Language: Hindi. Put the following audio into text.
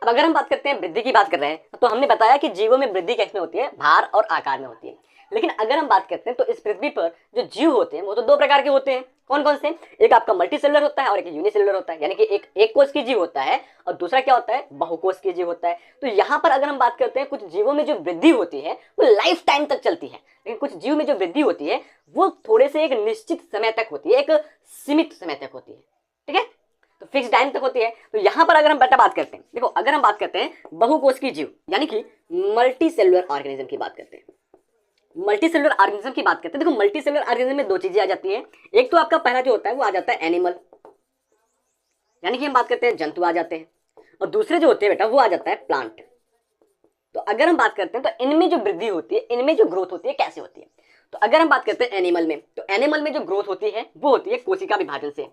अब अगर हम बात करते हैं वृद्धि की बात कर रहे हैं तो हमने बताया कि जीवों में वृद्धि कैसे होती है, भार और आकार में होती है। लेकिन अगर हम बात करते हैं तो इस पृथ्वी पर जो जीव होते हैं वो तो दो प्रकार के होते हैं। कौन कौन से? एक आपका मल्टीसेलुलर होता है और एक यूनिसेलुलर होता है, यानी कि एक कोष की जीव होता है और दूसरा क्या होता है, बहुकोष की जीव होता है। तो यहाँ पर अगर हम बात करते हैं कुछ जीवों में जो वृद्धि होती है वो लाइफ टाइम तक चलती है, लेकिन कुछ जीव में जो वृद्धि होती है वो थोड़े से एक निश्चित समय तक होती है, एक सीमित समय तक होती है। ठीक है, तो फिक्स टाइम तक होती है। तो यहाँ पर अगर हम बेटा बात करते हैं, देखो अगर हम बात करते हैं बहुकोष की जीव यानी कि मल्टी सेलुलर ऑर्गेनिज्म की बात करते हैं, मल्टी सेलुलर ऑर्गेनिज्म की बात करते हैं। देखो मल्टी सेलुलर ऑर्गेनिज्म में दो चीजें आ जाती हैं। एक तो आपका पहला जो होता है वो आ जाता है एनिमल, यानी कि हम बात करते हैं जंतु आ जाते हैं, और दूसरे जो होते हैं बेटा वो आ जाता है प्लांट। तो अगर हम बात करते हैं तो इनमें जो वृद्धि होती है, इनमें जो ग्रोथ होती है कैसे होती है, तो अगर हम बात करते हैं एनिमल में, तो एनिमल में जो ग्रोथ होती है वो होती है कोशिका विभाजन से।